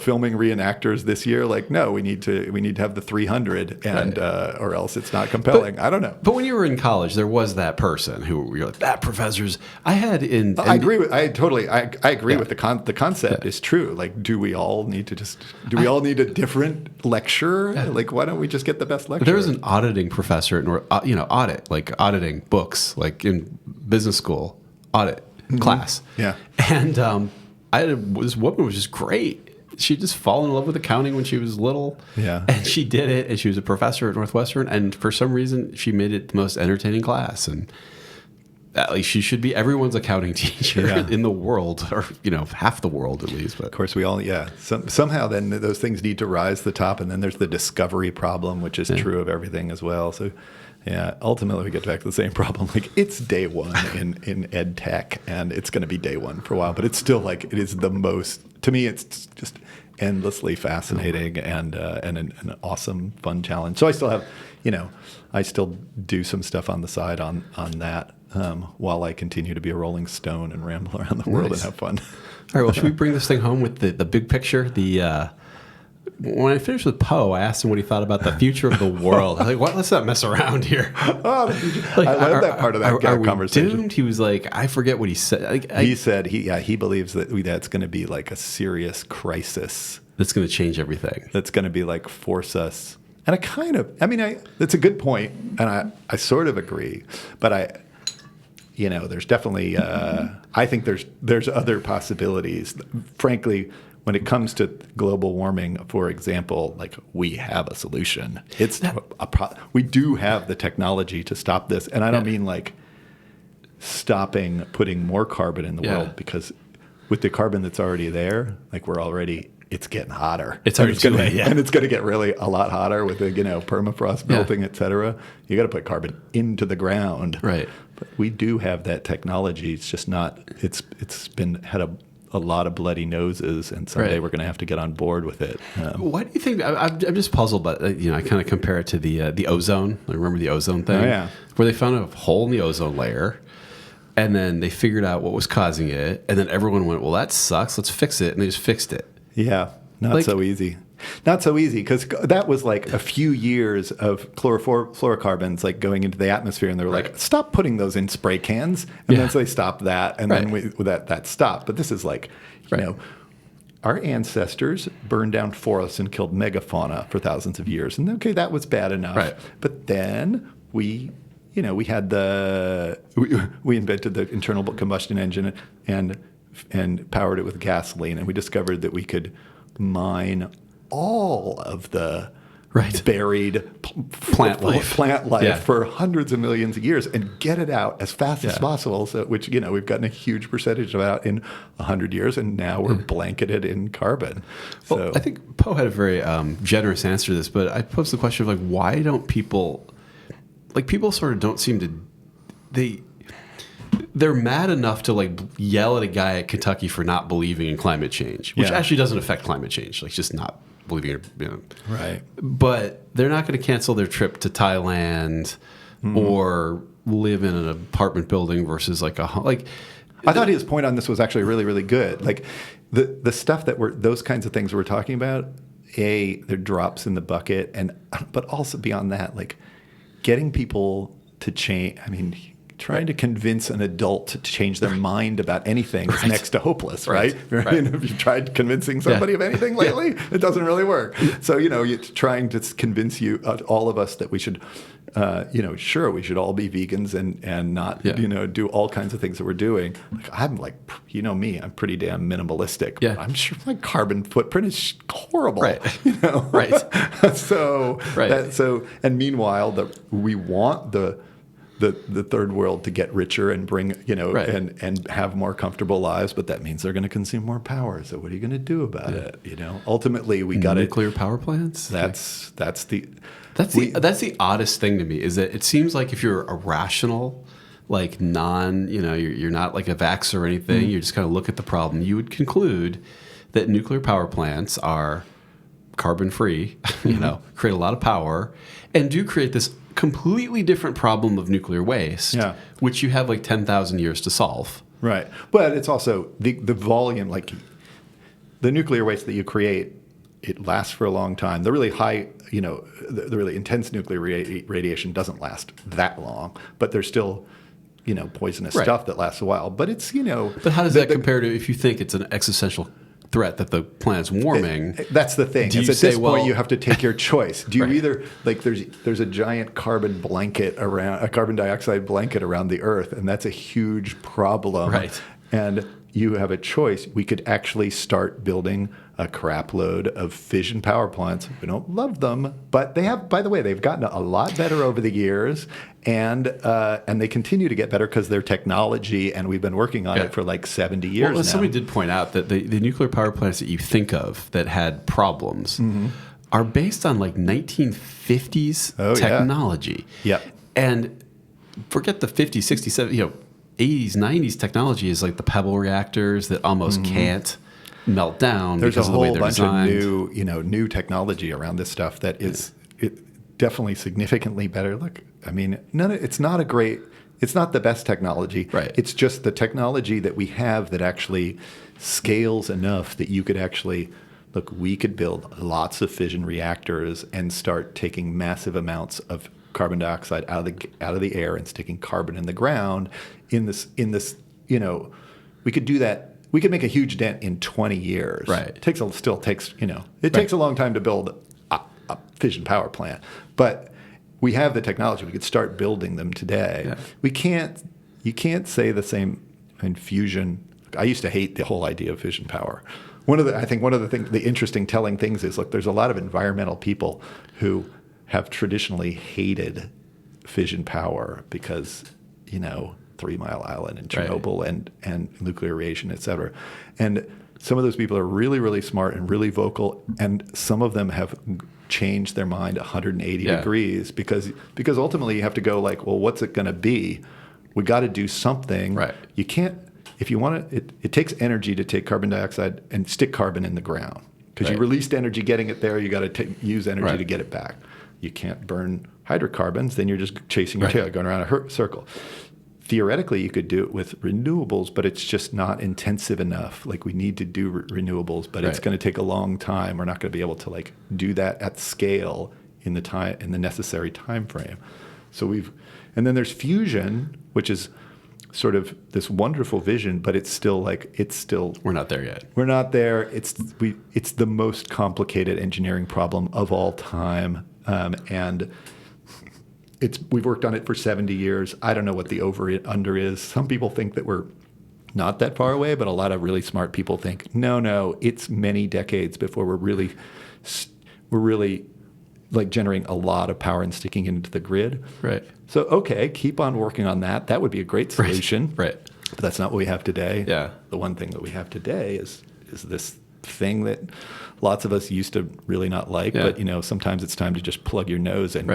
filming reenactors this year? No, we need to have the 300 and or else it's not compelling. I don't know. But when you were in college, there was that person who you're like, that professor's. I agree with the concept is true. Do we all need a different lecturer? Yeah. Why don't we just get the best lecturer? There was an auditing professor at auditing books, in business school, audit class. Yeah. And this woman was just great. She just fall in love with accounting when she was little. Yeah. And she did it, and she was a professor at Northwestern, and for some reason she made it the most entertaining class. And at least she should be everyone's accounting teacher in the world, or half the world at least. But of course, we all somehow then those things need to rise to the top, and then there's the discovery problem, which is true of everything as well. So ultimately we get back to the same problem. It's day one in edtech, and it's going to be day one for a while, but it's still it is the most, to me, it's just endlessly fascinating and an awesome, fun challenge. So I still have, I still do some stuff on the side on that while I continue to be a Rolling Stone and ramble around the world and have fun. All right, well, should we bring this thing home with the big picture? When I finished with Poe, I asked him what he thought about the future of the world. I was like, what? Let's not mess around here. I love that part of that conversation. Doomed? He was like, I forget what he said. He said he believes that's going to be a serious crisis. That's going to change everything. That's going to be force us. And that's a good point, and I sort of agree. But there's definitely, I think there's other possibilities. Frankly, when it comes to global warming, for example, we have a solution. We do have the technology to stop this. And I don't mean stopping putting more carbon in the world, because with the carbon that's already there, it's getting hotter. It's already too late, and it's going to get really a lot hotter with the permafrost melting, et cetera. You got to put carbon into the ground. Right. But we do have that technology. It's just not. It's had a lot of bloody noses, and someday we're going to have to get on board with it. Why do you think? I'm just puzzled, but I kind of compare it to the ozone. I remember the ozone thing, where they found a hole in the ozone layer, and then they figured out what was causing it, and then everyone went, "Well, that sucks. Let's fix it," and they just fixed it. Yeah, not so easy. Not so easy, because that was a few years of fluorocarbons going into the atmosphere, and they were stop putting those in spray cans, and then so they stopped that, and then that stopped. But this is our ancestors burned down forests and killed megafauna for thousands of years. And okay, that was bad enough. Right. But then we invented the internal combustion engine and powered it with gasoline. And we discovered that we could mine all of the buried plant life for hundreds of millions of years and get it out as fast as possible. So, which we've gotten a huge percentage of out in 100 years, and now we're blanketed in carbon. Well, I think Poe had a very generous answer to this, but I posed the question of why don't people sort of don't seem to they're mad enough to yell at a guy at Kentucky for not believing in climate change, which actually doesn't affect climate change, just not believing it. Right. But they're not going to cancel their trip to Thailand or live in an apartment building versus I thought his point on this was actually really, really good. The stuff those kinds of things we're talking about, they're drops in the bucket, but also beyond that, getting people to change. I mean, trying to convince an adult to change their mind about anything is next to hopeless, right? Have you tried convincing somebody of anything lately? It doesn't really work. So, you're trying to convince all of us that we should, sure, we should all be vegans and not, do all kinds of things that we're doing. I'm me, I'm pretty damn minimalistic. Yeah. I'm sure my carbon footprint is horrible. Right. And meanwhile, we want the third world to get richer and bring, and have more comfortable lives, but that means they're going to consume more power. So what are you going to do about it? Ultimately we got nuclear power plants. That's the oddest thing to me is that it seems like if you're a rational, you're not like a vax or anything, you just kind of look at the problem, you would conclude that nuclear power plants are carbon free, create a lot of power and do create this completely different problem of nuclear waste, which you have 10,000 years to solve. Right. But it's also the volume, the nuclear waste that you create, it lasts for a long time. The really high, the really intense nuclear radiation doesn't last that long, but there's still, poisonous stuff that lasts a while. But it's, But how does that compare to if you think it's an existential threat that the planet's warming? That's the thing. At this point, you have to take your choice. Do you either there's a giant carbon dioxide blanket around the Earth, and that's a huge problem. Right. And you have a choice. We could actually start building a crap load of fission power plants. We don't love them, but they have. By the way, they've gotten a lot better over the years, and they continue to get better because their technology, and we've been working on it for 70 years now. Somebody did point out that the nuclear power plants that you think of that had problems are based on 1950s technology. Yeah. And forget the 50s, 60s, 70s, 80s, 90s technology is the pebble reactors that almost can't melt down because of the way they're designed. There's a whole bunch of new technology around this stuff that is definitely significantly better. Look, I mean, it's not the best technology. Right. It's just the technology that we have that actually scales enough that you could actually, we could build lots of fission reactors and start taking massive amounts of carbon dioxide out of the air and sticking carbon in the ground. In this, we could do that. We could make a huge dent in 20 years. Right. It takes a long time to build a fission power plant, but we have the technology. We could start building them today. Yeah. You can't say the same in fusion. I used to hate the whole idea of fission power. The interesting telling things is, there's a lot of environmental people who have traditionally hated fission power because, 3 Mile Island and Chernobyl and nuclear radiation, et cetera. And some of those people are really, really smart and really vocal, and some of them have changed their mind 180 degrees because ultimately you have to go well, what's it going to be? We got to do something. Right. You can't, if you want to, it takes energy to take carbon dioxide and stick carbon in the ground because you released energy getting it there. You got to use energy to get it back. You can't burn hydrocarbons, then you're just chasing your tail, going around a circle. Theoretically, you could do it with renewables, but it's just not intensive enough. We need to do renewables, but it's going to take a long time. We're not going to be able to do that at scale in the necessary time frame. And then there's fusion, which is sort of this wonderful vision, but it's still We're not there yet. we're not there. It's the most complicated engineering problem of all time, and we've worked on it for 70 years. I don't know what the over-under is. Some people think that we're not that far away, but a lot of really smart people think, no, it's many decades before we're really like generating a lot of power and sticking into the grid. Right. So, okay, keep on working on that. That would be a great solution. Right. But that's not what we have today. Yeah. The one thing that we have today is this thing that lots of us used to really not like. Yeah. But, sometimes it's time to just plug your nose and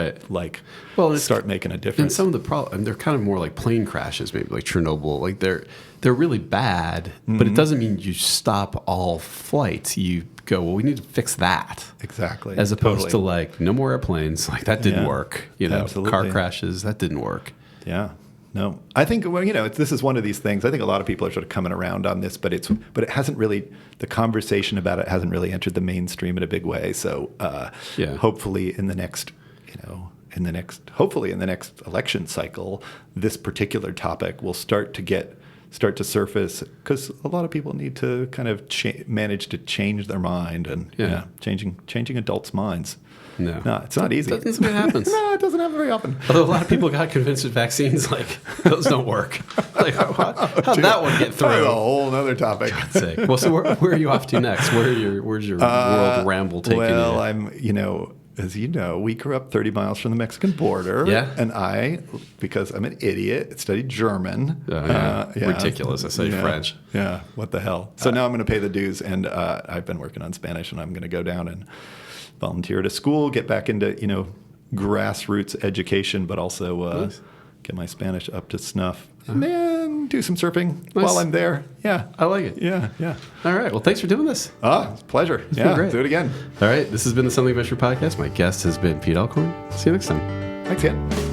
start making a And difference. some of the problems, they're kind of more like plane crashes, maybe like Chernobyl. Like they're really bad, but it doesn't mean you stop all flights. You go, well, we need to fix that. Exactly. As opposed to like no more airplanes. Like that didn't work. Absolutely. Car crashes, that didn't work. Yeah. No, I think this is one of these things. I think a lot of people are sort of coming around on this, but it hasn't really, the conversation about it hasn't really entered the mainstream in a big way. So hopefully in the next election cycle, this particular topic will start to surface, because a lot of people need to kind of manage to change their mind, and changing adults' minds. No, it's not easy. That's what happens. No, it doesn't happen very often. Although a lot of people got convinced with vaccines, like those don't work. Like how'd that one get through? That's a whole other topic. Well, so where are you off to next? Where's your world ramble taking you? Well, I'm as you know, we grew up 30 miles from the Mexican border. Yeah. And I, because I'm an idiot, studied German. Ridiculous. I say French. Yeah. What the hell? So now I'm going to pay the dues, and I've been working on Spanish, and I'm going to go down and volunteer at a school, get back into, grassroots education, but also get my Spanish up to snuff. And then do some surfing while I'm there. Yeah. I like it. Yeah. All right. Well, thanks for doing this. It's a pleasure. It's been great. Do it again. All right. This has been the Something About Your podcast. My guest has been Pete Alcorn. See you next time. Thanks again.